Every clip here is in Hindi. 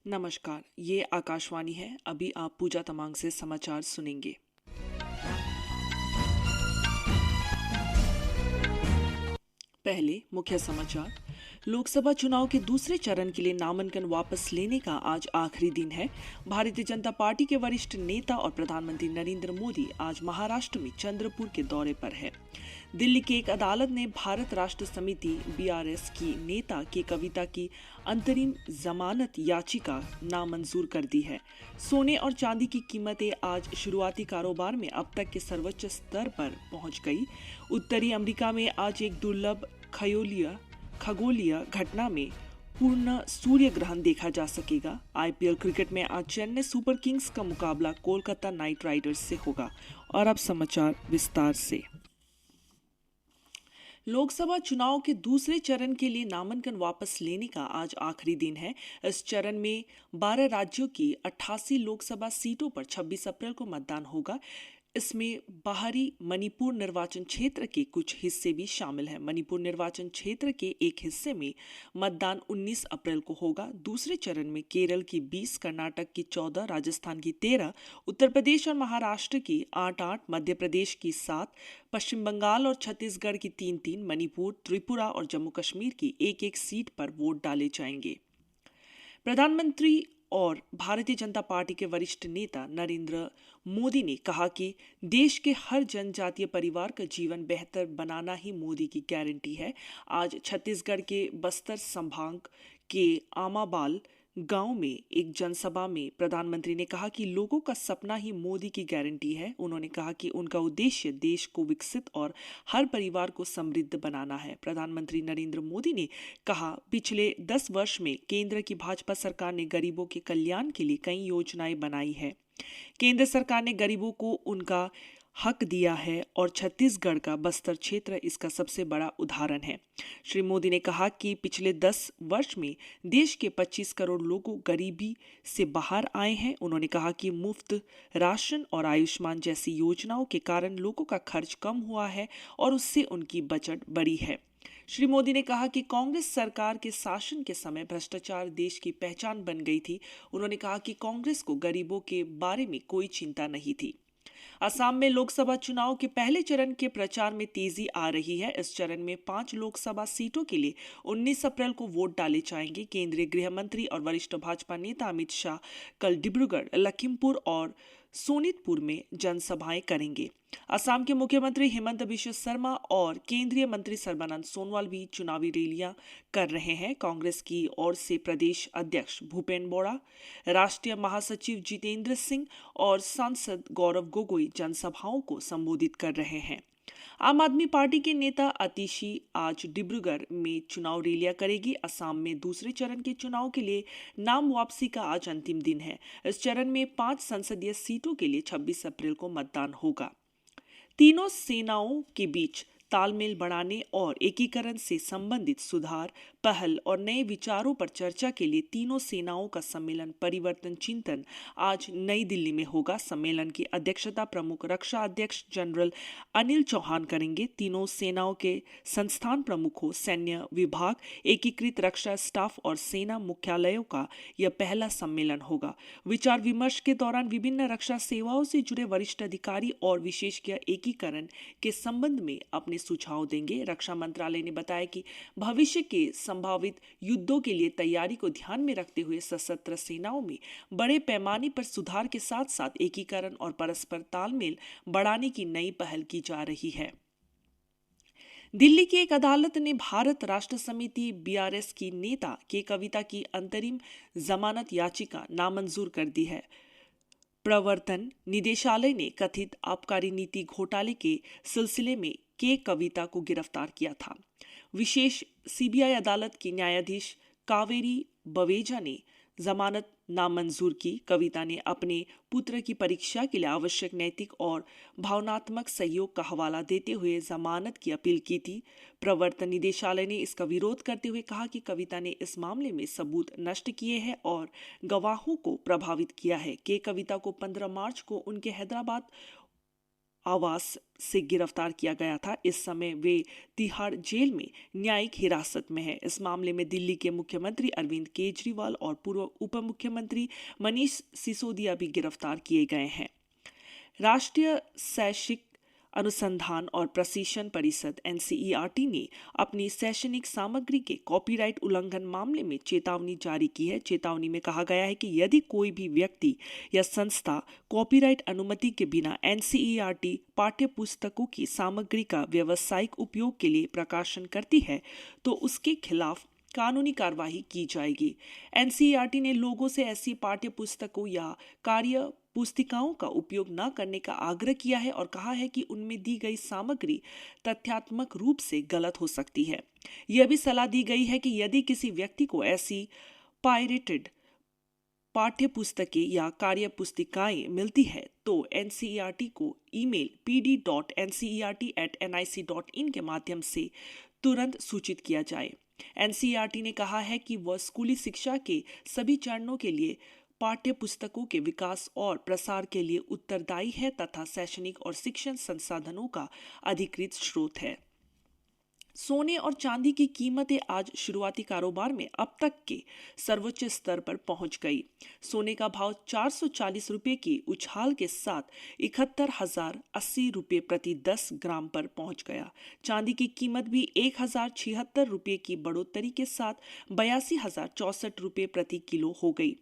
नमस्कार, ये आकाशवाणी है। अभी आप पूजा तमांग से समाचार सुनेंगे। पहले मुख्य समाचार। लोकसभा चुनाव के दूसरे चरण के लिए नामांकन वापस लेने का आज आखिरी दिन है। भारतीय जनता पार्टी के वरिष्ठ नेता और प्रधानमंत्री नरेंद्र मोदी आज महाराष्ट्र में चंद्रपुर के दौरे पर है। दिल्ली की एक अदालत ने भारत राष्ट्र समिति (बीआरएस) की नेता के कविता की अंतरिम जमानत याचिका नामंजूर कर दी है। सोने और चांदी की कीमतें आज शुरुआती कारोबार में अब तक के सर्वोच्च स्तर पर पहुंच गई। उत्तरी अमेरिका में आज एक दुर्लभ खगोलीय घटना में पूर्ण सूर्य ग्रहण देखा जा सकेगा। आईपीएल क्रिकेट में आज चेन्नई सुपर किंग्स का मुकाबला कोलकाता नाइट राइडर्स से होगा। और अब समाचार विस्तार से। लोकसभा चुनाव के दूसरे चरण के लिए नामांकन वापस लेने का आज आखिरी दिन है। इस चरण में 12 राज्यों की 88 लोकसभा सीटों पर 26 अप्रैल को मतदान होगा। इसमें बाहरी मणिपुर निर्वाचन क्षेत्र के कुछ हिस्से भी शामिल हैं। मणिपुर निर्वाचन क्षेत्र के एक हिस्से में मतदान 19 अप्रैल को होगा। दूसरे चरण में केरल की 20, कर्नाटक की 14, राजस्थान की 13, उत्तर प्रदेश और महाराष्ट्र की 8-8, मध्य प्रदेश की 7, पश्चिम बंगाल और छत्तीसगढ़ की 3-3, मणिपुर, त्रिपुरा और जम्मू कश्मीर की 1-1 सीट पर वोट डाले जाएंगे। प्रधानमंत्री और भारतीय जनता पार्टी के वरिष्ठ नेता नरेंद्र मोदी ने कहा कि देश के हर जनजातीय परिवार का जीवन बेहतर बनाना ही मोदी की गारंटी है। आज छत्तीसगढ़ के बस्तर संभाग के आमाबाल गांव में एक जनसभा में प्रधानमंत्री ने कहा कि लोगों का सपना ही मोदी की गारंटी है। उन्होंने कहा कि उनका उद्देश्य देश को विकसित और हर परिवार को समृद्ध बनाना है। प्रधानमंत्री नरेंद्र मोदी ने कहा, पिछले 10 वर्ष में केंद्र की भाजपा सरकार ने गरीबों के कल्याण के लिए कई योजनाएं बनाई है। केंद्र सरकार ने गरीबों को उनका हक दिया है और छत्तीसगढ़ का बस्तर क्षेत्र इसका सबसे बड़ा उदाहरण है। श्री मोदी ने कहा कि पिछले 10 वर्ष में देश के 25 करोड़ लोग गरीबी से बाहर आए हैं। उन्होंने कहा कि मुफ्त राशन और आयुष्मान जैसी योजनाओं के कारण लोगों का खर्च कम हुआ है और उससे उनकी बचत बढ़ी है। श्री मोदी ने कहा कि कांग्रेस सरकार के शासन के समय भ्रष्टाचार देश की पहचान बन गई थी। उन्होंने कहा कि कांग्रेस को गरीबों के बारे में कोई चिंता नहीं थी। असम में लोकसभा चुनाव के पहले चरण के प्रचार में तेजी आ रही है। इस चरण में 5 लोकसभा सीटों के लिए 19 अप्रैल को वोट डाले जाएंगे। केंद्रीय गृह मंत्री और वरिष्ठ भाजपा नेता अमित शाह कल डिब्रूगढ़, लखीमपुर और सोनितपुर में जनसभाएं करेंगे। असम के मुख्यमंत्री हिमंत बिश्व शर्मा और केंद्रीय मंत्री सर्बानंद सोनोवाल भी चुनावी रैलियां कर रहे हैं। कांग्रेस की ओर से प्रदेश अध्यक्ष भूपेन बोरा, राष्ट्रीय महासचिव जितेंद्र सिंह और सांसद गौरव गोगोई जनसभाओं को संबोधित कर रहे हैं। आम आदमी पार्टी के नेता आतिशी आज डिब्रूगढ़ में चुनाव रैलियां करेगी। असम में दूसरे चरण के चुनाव के लिए नाम वापसी का आज अंतिम दिन है। इस चरण में 5 संसदीय सीटों के लिए 26 अप्रैल को मतदान होगा। तीनों सेनाओं के बीच तालमेल बढ़ाने और एकीकरण से संबंधित सुधार, पहल और नए विचारों पर चर्चा के लिए तीनों सेनाओं का सम्मेलन परिवर्तन चिंतन आज नई दिल्ली में होगा। सम्मेलन की अध्यक्षता प्रमुख रक्षा अध्यक्ष जनरल अनिल चौहान करेंगे। तीनों सेनाओं के संस्थान प्रमुखों, सैन्य विभाग, एकीकृत रक्षा स्टाफ और सेना मुख्यालयों का यह पहला सम्मेलन होगा। विचार विमर्श के दौरान विभिन्न रक्षा सेवाओं से जुड़े वरिष्ठ अधिकारी और विशेषज्ञ एकीकरण के संबंध में अपने सुझाव देंगे। रक्षा मंत्रालय ने बताया कि भविष्य के संभावित युद्धों के लिए तैयारी को ध्यान में रखते हुए सशस्त्र सेनाओं में बड़े पैमाने पर सुधार के साथ साथ एकीकरण और परस्पर तालमेल बढ़ाने की नई पहल की जा रही है। दिल्ली की एक अदालत ने भारत राष्ट्र समिति (बीआरएस) की नेता के कविता की अंतरिम जमानत याचिका नामंजूर कर दी है। प्रवर्तन निदेशालय ने कथित आबकारी नीति घोटाले के सिलसिले में के कविता को गिरफ्तार किया था। विशेष सीबीआई अदालत की न्यायाधीश कावेरी बवेजा ने जमानत नामंजूर की। कविता ने अपने पुत्र की परीक्षा के लिए आवश्यक नैतिक और भावनात्मक सहयोग का हवाला देते हुए जमानत की अपील की थी। प्रवर्तन निदेशालय ने इसका विरोध करते हुए कहा कि कविता ने इस मामले में सबूत नष्ट किए हैं और गवाहों को प्रभावित किया है। के कविता को 15 मार्च को उनके हैदराबाद आवास से गिरफ्तार किया गया था। इस समय वे तिहाड़ जेल में न्यायिक हिरासत में है। इस मामले में दिल्ली के मुख्यमंत्री अरविंद केजरीवाल और पूर्व उप मुख्यमंत्री मनीष सिसोदिया भी गिरफ्तार किए गए हैं। राष्ट्रीय शैक्षिक अनुसंधान और प्रशिक्षण परिषद NCERT ने अपनी शैक्षणिक सामग्री के कॉपीराइट उल्लंघन मामले में चेतावनी जारी की है। चेतावनी में कहा गया है कि यदि कोई भी व्यक्ति या संस्था कॉपीराइट अनुमति के बिना NCERT पाठ्य पुस्तकों की सामग्री का व्यावसायिक उपयोग के लिए प्रकाशन करती है तो उसके खिलाफ कानूनी कार्रवाई की जाएगी। NCERT ने लोगों से ऐसी पाठ्य पुस्तकों या कार्य पुस्तिकाओं का उपयोग न करने का आग्रह किया है और कहा है कि उनमें दी गई सामग्री तथ्यात्मक रूप से गलत हो सकती है। यह भी सलाह दी गई है कि यदि किसी व्यक्ति को ऐसी पायरेटेड पाठ्य पुस्तकें या कार्य पुस्तिकाएं मिलती है तो NCERT को ईमेल pd.ncert@nic.in के माध्यम से तुरंत सूचित किया जाए। NCERT ने कहा है कि वह स्कूली शिक्षा के सभी चरणों के लिए पाठ्य पुस्तकों के विकास और प्रसार के लिए उत्तरदायी है तथा शैक्षणिक और शिक्षण संसाधनों का अधिकृत स्रोत है। सोने और चांदी की कीमतें आज शुरुआती कारोबार में अब तक के सर्वोच्च स्तर पर पहुंच गई। सोने का भाव 440 रुपये की उछाल के साथ 71,080 रुपये प्रति 10 ग्राम पर पहुंच गया। चांदी की कीमत भी 1,076 रुपये की बढ़ोतरी के साथ 82,064 रुपये प्रति किलो हो गई।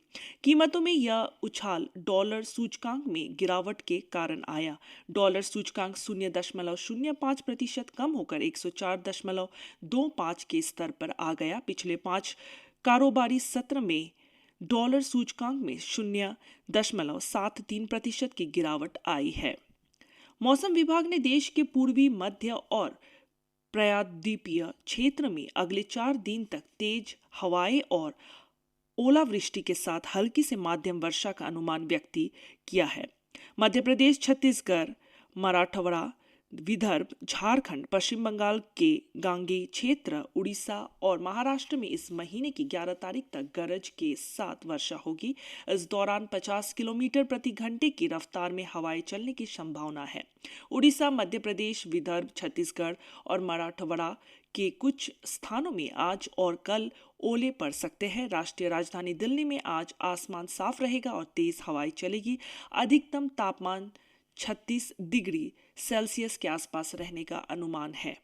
कीमतों में यह उछाल डॉलर सूचकांक में गिरावट के कारण आया। डॉलर सूचकांक 0.05% कम होकर 104.25 के स्तर पर आ गया। पिछले 5 कारोबारी सत्र में डॉलर सूचकांक में 0.73% की गिरावट आई है। मौसम विभाग ने देश के पूर्वी, मध्य और प्रायद्वीपीय क्षेत्र में अगले 4 दिन तक तेज हवाएं और ओलावृष्टि के साथ हल्की से मध्यम वर्षा का अनुमान व्यक्त किया है। मध्य प्रदेश, छत्तीसगढ़, मराठवाड़ा, विदर्भ, झारखंड, पश्चिम बंगाल के गांगेय क्षेत्र, उड़ीसा और महाराष्ट्र में इस महीने की 11 तारीख तक गरज के साथ वर्षा होगी। इस दौरान 50 किलोमीटर प्रति घंटे की रफ्तार में हवाएं चलने की संभावना है। उड़ीसा, मध्य प्रदेश, विदर्भ, छत्तीसगढ़ और मराठवाड़ा के कुछ स्थानों में आज और कल ओले पड़ सकते हैं। राष्ट्रीय राजधानी दिल्ली में आज आसमान साफ रहेगा और तेज हवाएं चलेगी। अधिकतम तापमान 36 डिग्री सेल्सियस के आसपास रहने का अनुमान है।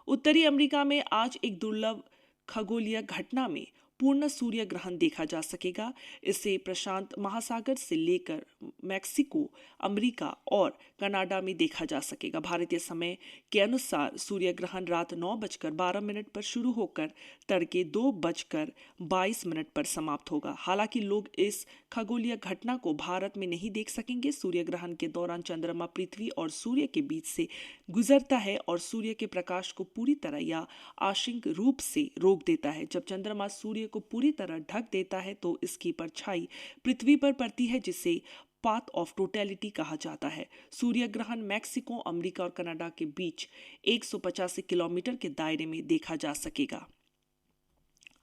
उत्तरी अमेरिका में आज एक दुर्लभ खगोलीय घटना में पूर्ण सूर्य ग्रहण देखा जा सकेगा। इसे प्रशांत महासागर से लेकर मैक्सिको, अमेरिका और कनाडा में देखा जा सकेगा। भारतीय समय के अनुसार सूर्य ग्रहण रात 9:12 पर शुरू होकर तड़के 2:22 पर समाप्त होगा। हालांकि लोग इस खगोलीय घटना को भारत में नहीं देख सकेंगे। सूर्य ग्रहण के दौरान चंद्रमा पृथ्वी और सूर्य के बीच से गुजरता है और सूर्य के प्रकाश को पूरी तरह या आंशिक रूप से रोक देता है। जब चंद्रमा सूर्य को पूरी तरह ढक देता है तो इसकी परछाई पृथ्वी पर पड़ती है, जिसे पाथ ऑफ टोटलिटी कहा जाता है। सूर्य ग्रहण मैक्सिको, अमेरिका और कनाडा के बीच 185 किलोमीटर के दायरे में देखा जा सकेगा।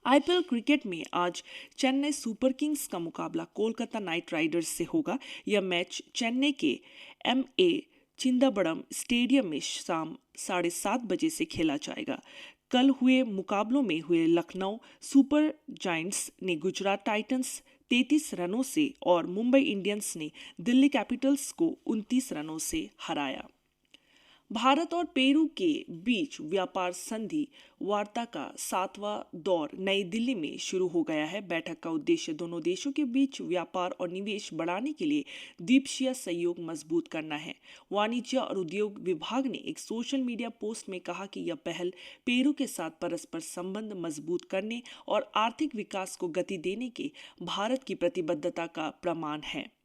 IPL क्रिकेट में आज चेन्नई सुपर किंग्स का मुकाबला कोलकाता नाइट राइडर्स से होगा। यह मैच चेन्नई के MA चिदंबरम स्टेडियम में शाम 7:30 बजे से खेला जाएगा। कल हुए मुकाबलों में हुए लखनऊ सुपर जायंट्स ने गुजरात टाइटंस 33 रनों से और मुंबई इंडियंस ने दिल्ली कैपिटल्स को 29 रनों से हराया। भारत और पेरू के बीच व्यापार संधि वार्ता का 7वां दौर नई दिल्ली में शुरू हो गया है। बैठक का उद्देश्य दोनों देशों के बीच व्यापार और निवेश बढ़ाने के लिए द्विपक्षीय सहयोग मजबूत करना है। वाणिज्य और उद्योग विभाग ने एक सोशल मीडिया पोस्ट में कहा कि यह पहल पेरू के साथ परस्पर संबंध मजबूत करने और आर्थिक विकास को गति देने के भारत की प्रतिबद्धता का प्रमाण है।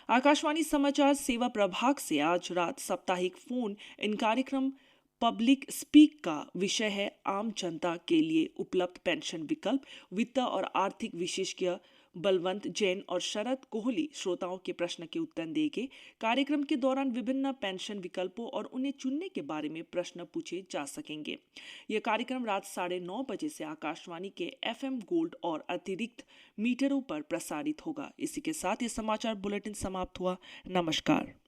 आकाशवाणी समाचार सेवा प्रभाग से आज रात साप्ताहिक फोन इन कार्यक्रम पब्लिक स्पीक का विषय है आम जनता के लिए उपलब्ध पेंशन विकल्प। वित्त और आर्थिक विशेषज्ञ बलवंत जैन और शरद कोहली श्रोताओं के प्रश्न के उत्तर देंगे। कार्यक्रम के दौरान विभिन्न पेंशन विकल्पों और उन्हें चुनने के बारे में प्रश्न पूछे जा सकेंगे। यह कार्यक्रम रात 9:30 बजे से आकाशवाणी के FM गोल्ड और अतिरिक्त मीटरों पर प्रसारित होगा। इसी के साथ ये समाचार बुलेटिन समाप्त हुआ। नमस्कार।